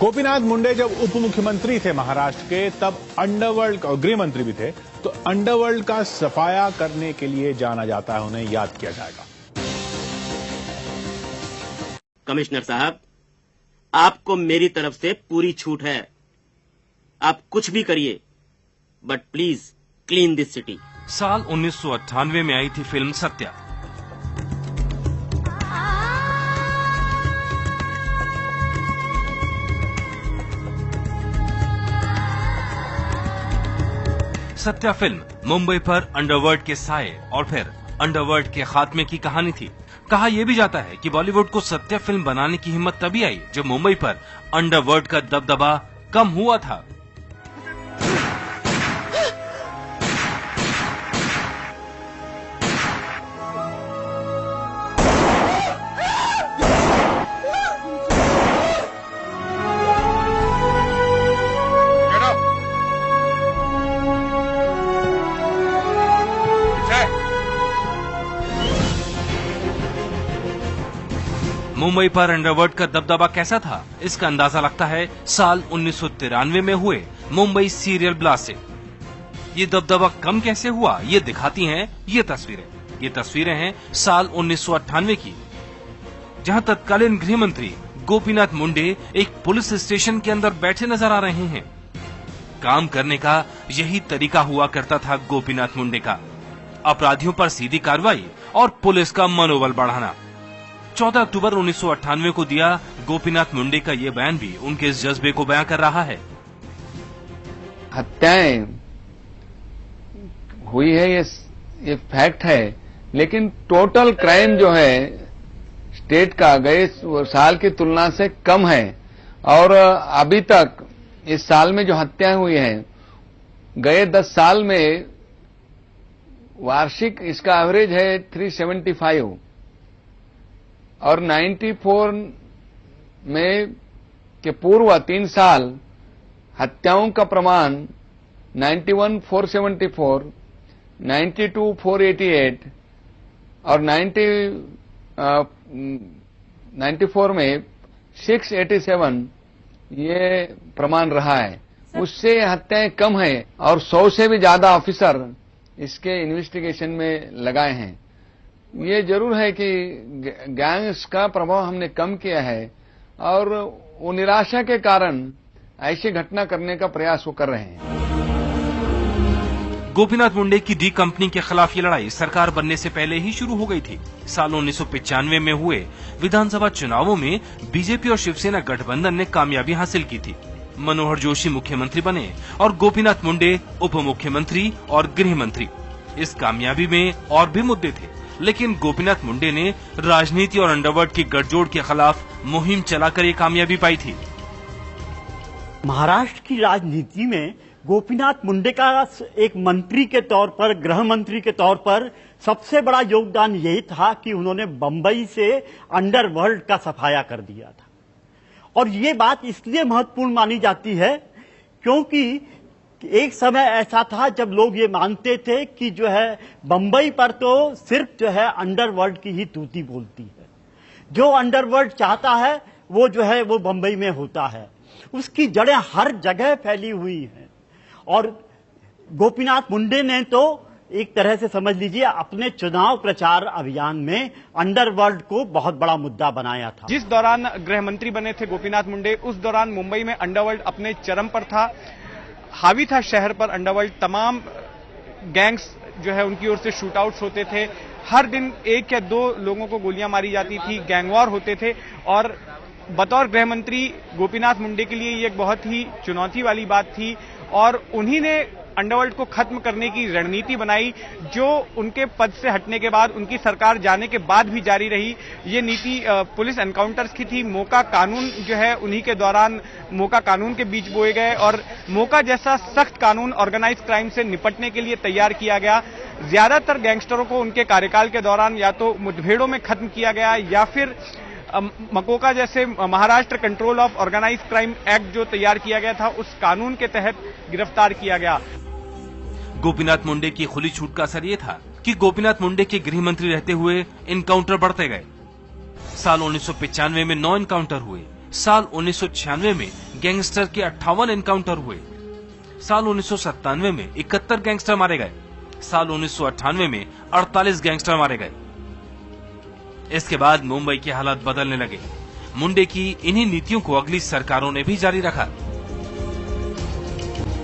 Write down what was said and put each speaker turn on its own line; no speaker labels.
गोपीनाथ मुंडे जब उप मुख्यमंत्री थे महाराष्ट्र के, तब अंडरवर्ल्ड और गृह मंत्री भी थे, तो अंडरवर्ल्ड का सफाया करने के लिए जाना जाता है, उन्हें याद किया जाएगा।
कमिश्नर साहब, आपको मेरी तरफ से पूरी छूट है। आप कुछ भी करिए, but please clean this city.
साल 1998 में आई थी फिल्म सत्या। सत्या फिल्म मुंबई पर अंडरवर्ल्ड के साये और फिर अंडरवर्ल्ड के खात्मे की कहानी थी। कहा यह भी जाता है कि बॉलीवुड को सत्या फिल्म बनाने की हिम्मत तभी आई जब मुंबई पर अंडरवर्ल्ड का दबदबा कम हुआ था। मुंबई पर अंडरवर्ल्ड का दबदबा कैसा था, इसका अंदाजा लगता है साल 1993 में हुए मुंबई सीरियल ब्लास्ट से। ये दबदबा कम कैसे हुआ, ये दिखाती हैं ये तस्वीरें। ये तस्वीरें हैं साल 1998 की, जहां तत्कालीन गृह मंत्री गोपीनाथ मुंडे एक पुलिस स्टेशन के अंदर बैठे नजर आ रहे हैं। काम करने का यही तरीका हुआ करता था गोपीनाथ मुंडे का, अपराधियों पर सीधी कार्रवाई और पुलिस का मनोबल बढ़ाना। 14 अक्टूबर 1998 को दिया गोपीनाथ मुंडे का ये बयान भी उनके इस जज्बे को बयां कर रहा है।
हत्याएं हुई है ये फैक्ट है, लेकिन टोटल क्राइम जो है स्टेट का गए साल की तुलना से कम है। और अभी तक इस साल में जो हत्याएं हुई हैं, गए 10 साल में वार्षिक इसका एवरेज है 375 और 94 में के पूर्व 3 साल हत्याओं का प्रमाण 91 474, 92 488 और 94 में 687 ये प्रमाण रहा है। उससे हत्याएं कम है और 100 से भी ज्यादा ऑफिसर इसके इन्वेस्टिगेशन में लगाए हैं। ये जरूर है कि गैंग्स का प्रभाव हमने कम किया है और वो निराशा के कारण ऐसी घटना करने का प्रयास वो कर रहे हैं।
गोपीनाथ मुंडे की डी कंपनी के खिलाफ ये लड़ाई सरकार बनने से पहले ही शुरू हो गई थी। साल 1995 में हुए विधानसभा चुनावों में बीजेपी और शिवसेना गठबंधन ने कामयाबी हासिल की थी। मनोहर जोशी मुख्यमंत्री बने और गोपीनाथ मुंडे उप मुख्यमंत्री और गृह मंत्री। इस कामयाबी में और भी मुद्दे थे, लेकिन गोपीनाथ मुंडे ने राजनीति और अंडरवर्ल्ड की गठजोड़ के खिलाफ मुहिम चलाकर ये कामयाबी पाई थी।
महाराष्ट्र की राजनीति में गोपीनाथ मुंडे का एक मंत्री के तौर पर, गृह मंत्री के तौर पर सबसे बड़ा योगदान यही था कि उन्होंने बंबई से अंडरवर्ल्ड का सफाया कर दिया था। और ये बात इसलिए महत्वपूर्ण मानी जाती है क्योंकि एक समय ऐसा था जब लोग ये मानते थे कि जो है बंबई पर तो सिर्फ जो है अंडरवर्ल्ड की ही तूती बोलती है, जो अंडरवर्ल्ड चाहता है वो जो है वो बंबई में होता है, उसकी जड़ें हर जगह फैली हुई हैं। और गोपीनाथ मुंडे ने तो एक तरह से समझ लीजिए अपने चुनाव प्रचार अभियान में अंडरवर्ल्ड को बहुत बड़ा मुद्दा बनाया था।
जिस दौरान गृह मंत्री बने थे गोपीनाथ मुंडे, उस दौरान मुंबई में अंडरवर्ल्ड अपने चरम पर था, हावी था शहर पर अंडरवर्ल्ड। तमाम गैंग्स जो है उनकी ओर से शूटआउट्स होते थे, हर दिन 1 या 2 लोगों को गोलियां मारी जाती थी, गैंगवॉर होते थे। और बतौर गृह मंत्री गोपीनाथ मुंडे के लिए ये एक बहुत ही चुनौती वाली बात थी और उन्हीं ने अंडरवर्ल्ड को खत्म करने की रणनीति बनाई, जो उनके पद से हटने के बाद, उनकी सरकार जाने के बाद भी जारी रही। ये नीति पुलिस एनकाउंटर्स की थी। मोका कानून जो है उन्हीं के दौरान मोका कानून के बीच बोए गए और मोका जैसा सख्त कानून ऑर्गेनाइज क्राइम से निपटने के लिए तैयार किया गया। ज्यादातर गैंगस्टरों को उनके कार्यकाल के दौरान या तो मुठभेड़ों में खत्म किया गया या फिर मकोका जैसे Maharashtra control of organise crime act जो तैयार किया गया था, उस कानून के तहत गिरफ्तार किया गया।
गोपीनाथ मुंडे की खुली छूट का असर ये था कि गोपीनाथ मुंडे के गृह मंत्री रहते हुए इनकाउंटर बढ़ते गए। साल 1995 में 9 इनकाउंटर हुए, साल 1996 में गैंगस्टर के 58 एनकाउंटर हुए। साल 1997 में 71 गैंगस्टर मारे गए। साल 1998 में 48 गैंगस्टर मारे गए। इसके बाद मुंबई के हालात बदलने लगे। मुंडे की इन्हीं नीतियों को अगली सरकारों ने भी जारी रखा।